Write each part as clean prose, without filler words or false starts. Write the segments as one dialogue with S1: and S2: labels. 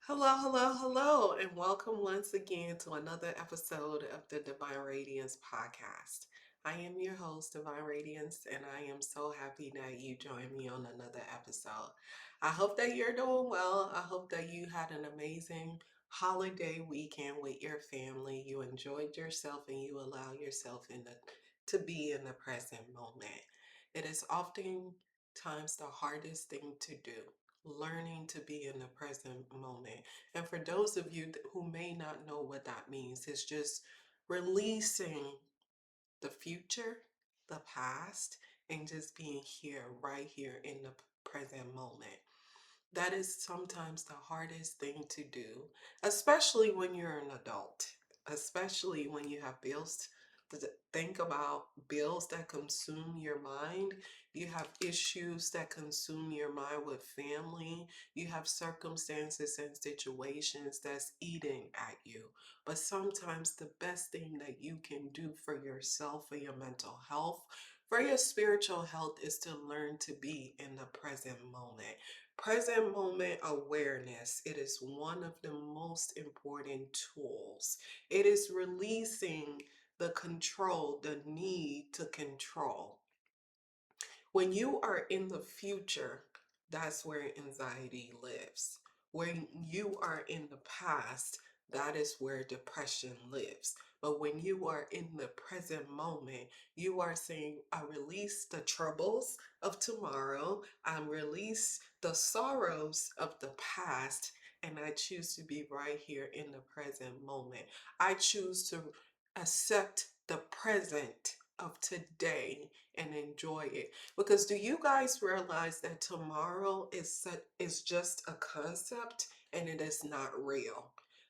S1: Hello, hello, hello, and welcome once again to another episode of the Divine Radiance podcast. I am your host, Divine Radiance, and I am so happy that you joined me on another episode. I hope that you're doing well. I hope that you had an amazing holiday weekend with your family. You enjoyed yourself and you allow yourself to be in the present moment. It is oftentimes the hardest thing to do, learning to be in the present moment. And for those of you who may not know what that means, it's just releasing the future, the past, and just being here, right here in the present moment. That is sometimes the hardest thing to do, especially when you're an adult, especially when you have bills to think about, bills that consume your mind. You have issues that consume your mind with family. You have circumstances and situations that's eating at you. But sometimes the best thing that you can do for yourself, for your mental health, for your spiritual health is to learn to be in the present moment. Present moment awareness, it is one of the most important tools. It is releasing the control, the need to control. When you are in the future, that's where anxiety lives. When you are in the past, that is where depression lives. But when you are in the present moment, you are saying, I release the troubles of tomorrow, I release the sorrows of the past, and I choose to be right here in the present moment. I choose to accept the present of today and enjoy it. Because do you guys realize that tomorrow is just a concept and it is not real?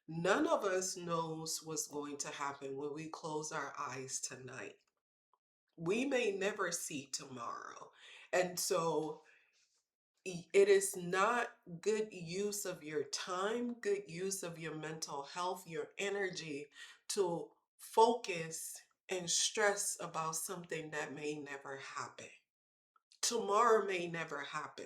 S1: None of us knows what's going to happen when we close our eyes tonight. We may never see tomorrow. And so it is not good use of your time, good use of your mental health, your energy to focus and stress about something that may never happen. Tomorrow may never happen.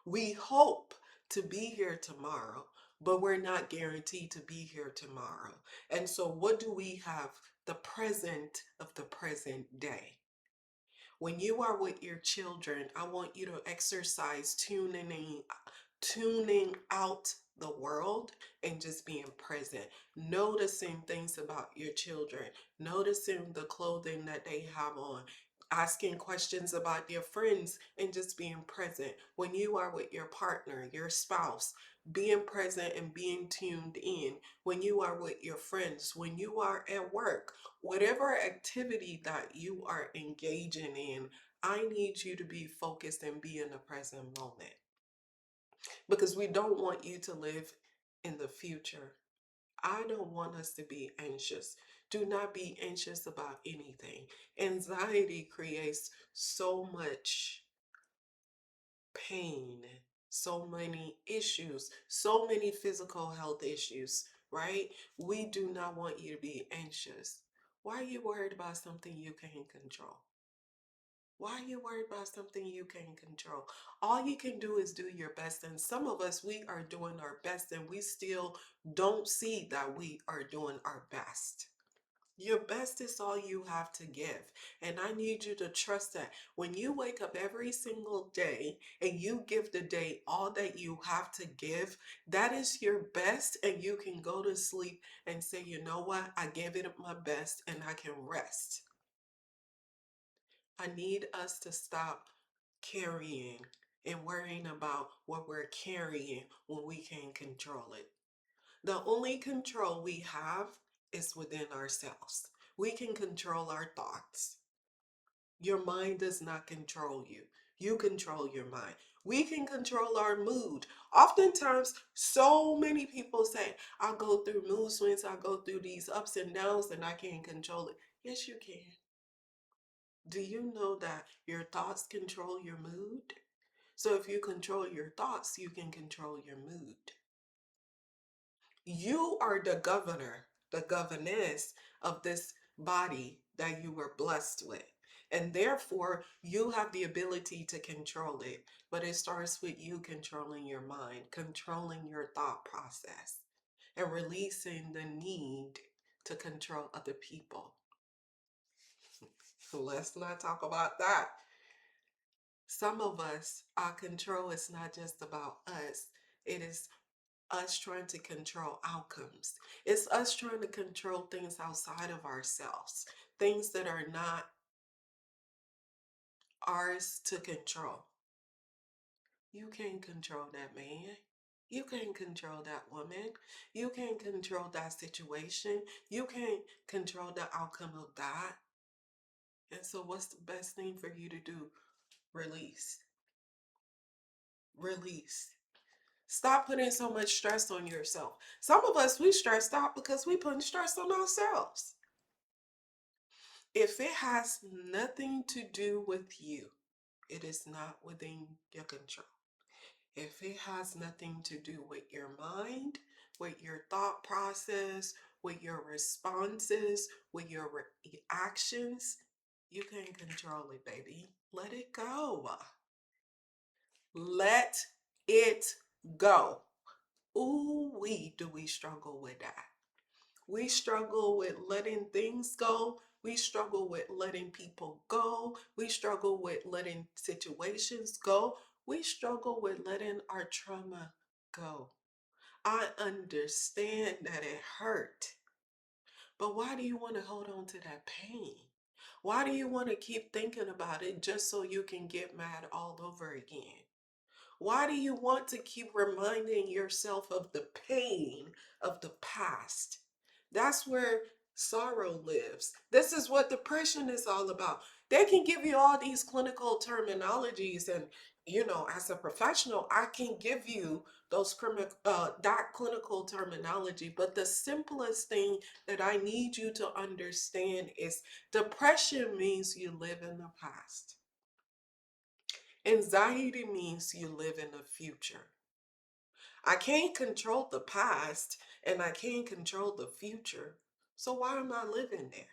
S1: We hope to be here tomorrow, but we're not guaranteed to be here tomorrow. And so, what do we have? The present of the present day. When you are with your children, I want you to exercise tuning out the world and just being present, noticing things about your children, noticing the clothing that they have on, asking questions about their friends, and just being present. When you are with your partner, your spouse, being present and being tuned in. When you are with your friends, when you are at work, whatever activity that you are engaging in, I need you to be focused and be in the present moment because we don't want you to live in the future. I don't want us to be anxious. Do not be anxious about anything. Anxiety creates so much pain, so many issues, so many physical health issues, right? We do not want you to be anxious. Why are you worried about something you can't control? Why are you worried about something you can't control? All you can do is do your best. And some of us, we are doing our best and we still don't see that we are doing our best. Your best is all you have to give. And I need you to trust that when you wake up every single day and you give the day all that you have to give, that is your best. And you can go to sleep and say, you know what? I gave it my best and I can rest. I need us to stop carrying and worrying about what we're carrying when we can't control it. The only control we have is within ourselves. We can control our thoughts. Your mind does not control you. You control your mind. We can control our mood. Oftentimes, so many people say, I go through mood swings, I go through these ups and downs, and I can't control it. Yes, you can. Do you know that your thoughts control your mood? So if you control your thoughts, you can control your mood. You are the governor, the governess of this body that you were blessed with. And therefore, you have the ability to control it. But it starts with you controlling your mind, controlling your thought process, and releasing the need to control other people. Let's not talk about that. Some of us, our control is not just about us, it is us trying to control outcomes. It's us trying to control things outside of ourselves, things that are not ours to control. You can't control that man. You can't control that woman. You can't control that situation. You can't control the outcome of that. And so, what's the best thing for you to do? Release. Release. Stop putting so much stress on yourself. Some of us, we stressed out because we putting stress on ourselves. If it has nothing to do with you, it is not within your control. If it has nothing to do with your mind, with your thought process, with your responses, with your reactions, you can't control it, baby. Let it go. Let it go. Ooh, do we struggle with that? We struggle with letting things go. We struggle with letting people go. We struggle with letting situations go. We struggle with letting our trauma go. I understand that it hurt, but why do you want to hold on to that pain? Why do you want to keep thinking about it just so you can get mad all over again? Why do you want to keep reminding yourself of the pain of the past? That's where sorrow lives. This is what depression is all about. They can give you all these clinical terminologies, and as a professional, I can give you that clinical terminology. But the simplest thing that I need you to understand is depression means you live in the past. Anxiety means you live in the future. I can't control the past and I can't control the future. So why am I living there?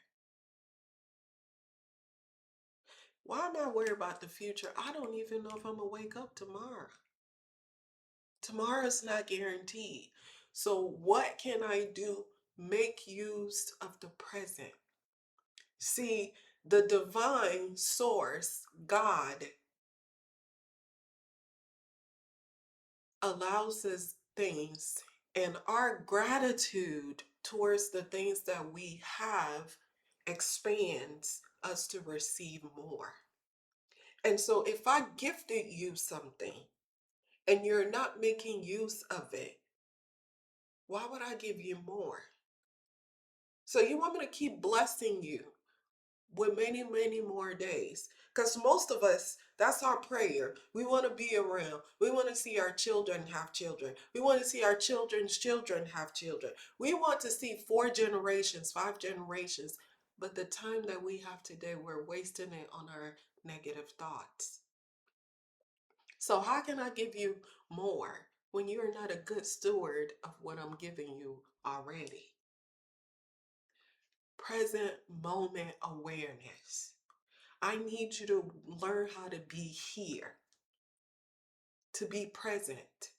S1: Why am I worried about the future? I don't even know if I'm going to wake up tomorrow. Tomorrow's not guaranteed. So what can I do? Make use of the present. See, the divine source, God, allows us things, and our gratitude towards the things that we have expands us to receive more. And so if I gifted you something and you're not making use of it, why would I give you more? So you want me to keep blessing you with many, many more days. Because most of us, that's our prayer. We want to be around. We want to see our children have children. We want to see our children's children have children. We want to see 4 generations, 5 generations. But the time that we have today, we're wasting it on our negative thoughts. So, how can I give you more when you're not a good steward of what I'm giving you already? Present moment awareness. I need you to learn how to be here, to be present.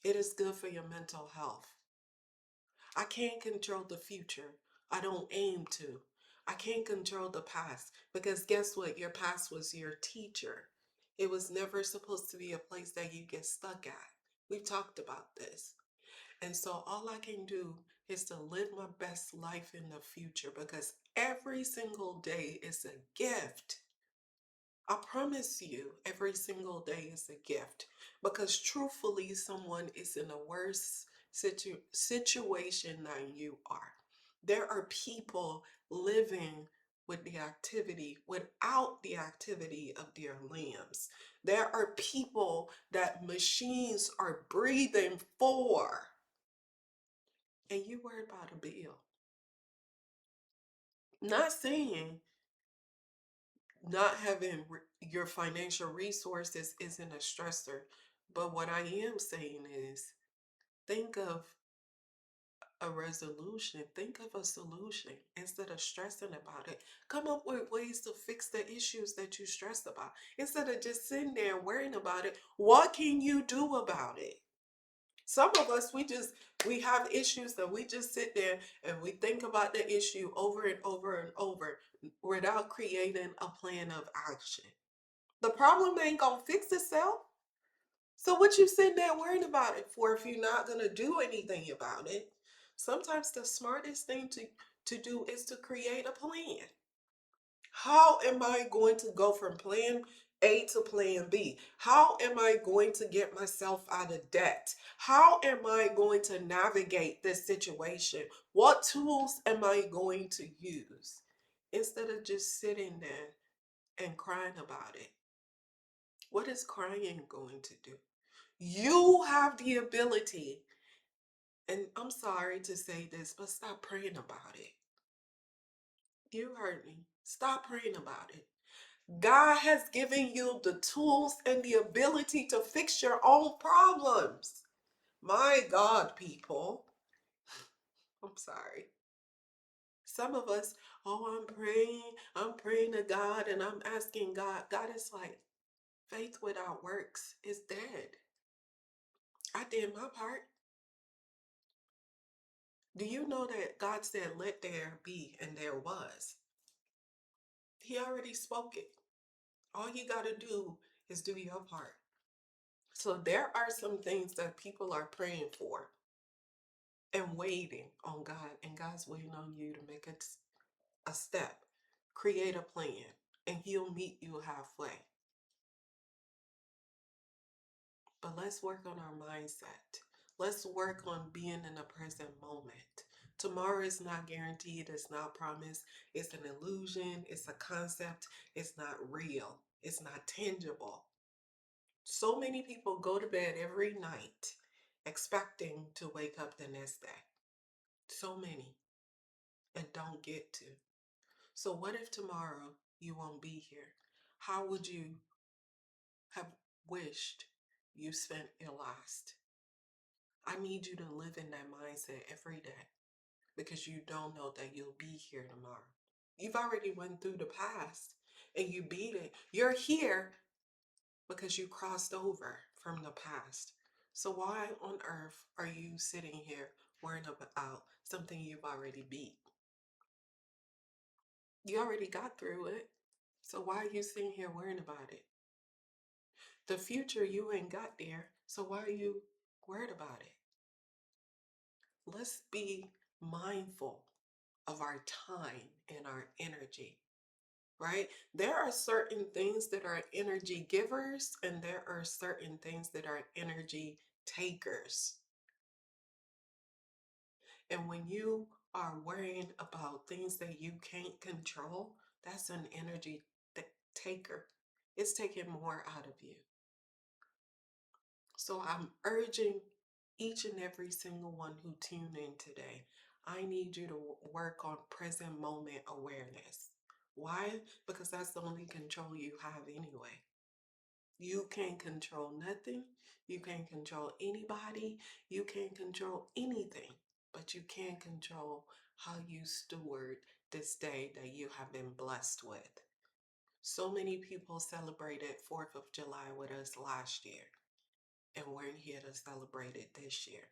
S1: It is good for your mental health. I can't control the future. I don't aim to. I can't control the past because guess what? Your past was your teacher. It was never supposed to be a place that you get stuck at. We've talked about this. And so all I can do is to live my best life in the future because every single day is a gift. I promise you, every single day is a gift because truthfully, someone is in a worse situation than you are. There are people living with the activity, without the activity of their limbs. There are people that machines are breathing for, and you worried about a bill. Not saying not having your financial resources isn't a stressor. But what I am saying is think of a resolution. Think of a solution instead of stressing about it. Come up with ways to fix the issues that you stressed about. Instead of just sitting there worrying about it, what can you do about it? Some of us, we have issues that we just sit there and we think about the issue over and over and over without creating a plan of action. The problem ain't gonna fix itself. So what you sitting there worrying about it for if you're not gonna do anything about it? Sometimes the smartest thing to do is to create a plan. How am I going to go from plan A to plan B? How am I going to get myself out of debt? How am I going to navigate this situation? What tools am I going to use? Instead of just sitting there and crying about it. What is crying going to do? You have the ability, and I'm sorry to say this, but stop praying about it. You heard me. Stop praying about it. God has given you the tools and the ability to fix your own problems. My God, people. I'm sorry. Some of us, oh, I'm praying to God and I'm asking God. God is like, faith without works is dead. I did my part. Do you know that God said, let there be, and there was? He already spoke it. All you got to do is do your part. So there are some things that people are praying for and waiting on God, and God's waiting on you to make a step, create a plan, and He'll meet you halfway. But let's work on our mindset. Let's work on being in the present moment. Tomorrow is not guaranteed, it's not promised, it's an illusion, it's a concept, it's not real, it's not tangible. So many people go to bed every night expecting to wake up the next day. So many, and don't get to. So, what if tomorrow you won't be here? How would you have wished you spent your last? I need you to live in that mindset every day because you don't know that you'll be here tomorrow. You've already went through the past and you beat it. You're here because you crossed over from the past. So why on earth are you sitting here worrying about something you've already beat? You already got through it. So why are you sitting here worrying about it? The future you ain't got there. So why are you worried about it? Let's be mindful of our time and our energy, right? There are certain things that are energy givers, and there are certain things that are energy takers. And when you are worrying about things that you can't control, that's an energy taker. It's taking more out of you. So I'm urging each and every single one who tuned in today, I need you to work on present moment awareness. Why? Because that's the only control you have anyway. You can't control nothing. You can't control anybody. You can't control anything. But you can control how you steward this day that you have been blessed with. So many people celebrated 4th of July with us last year, and we're here to celebrate it this year.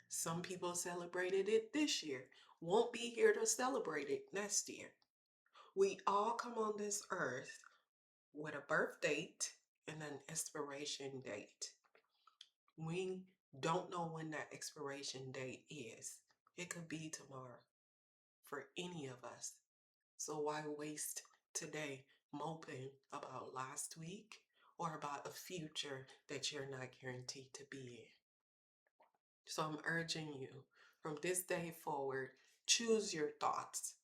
S1: Some people celebrated it this year, won't be here to celebrate it next year. We all come on this earth with a birth date and an expiration date. We don't know when that expiration date is. It could be tomorrow for any of us. So why waste today moping about last week or about a future that you're not guaranteed to be in? So I'm urging you from this day forward, choose your thoughts.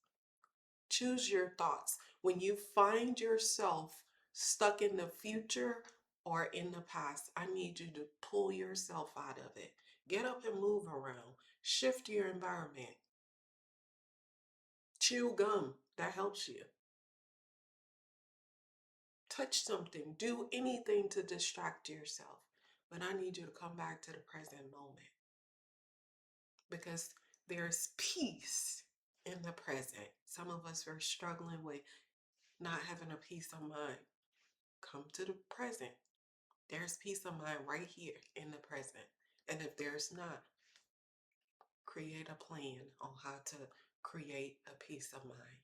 S1: Choose your thoughts. When you find yourself stuck in the future or in the past, I need you to pull yourself out of it. Get up and move around. Shift your environment. Chew gum. That helps you. Touch something. Do anything to distract yourself. But I need you to come back to the present moment. Because There's peace in the present. Some of us are struggling with not having a peace of mind. Come to the present. There's peace of mind right here in the present. And if there's not, create a plan on how to create a peace of mind.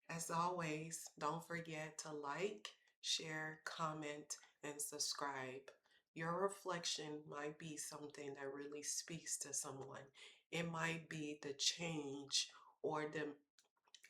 S1: As always, don't forget to like, share, comment, and subscribe. Your reflection might be something that really speaks to someone. It might be the change or the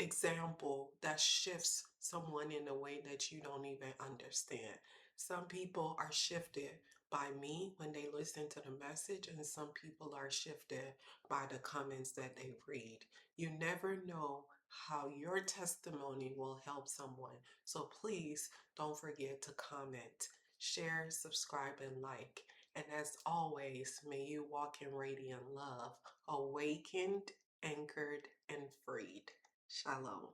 S1: example that shifts someone in a way that you don't even understand. Some people are shifted by me when they listen to the message, and some people are shifted by the comments that they read. You never know how your testimony will help someone. So please don't forget to comment, share, subscribe, and like. And as always, may you walk in radiant love, awakened, anchored, and freed. Shalom.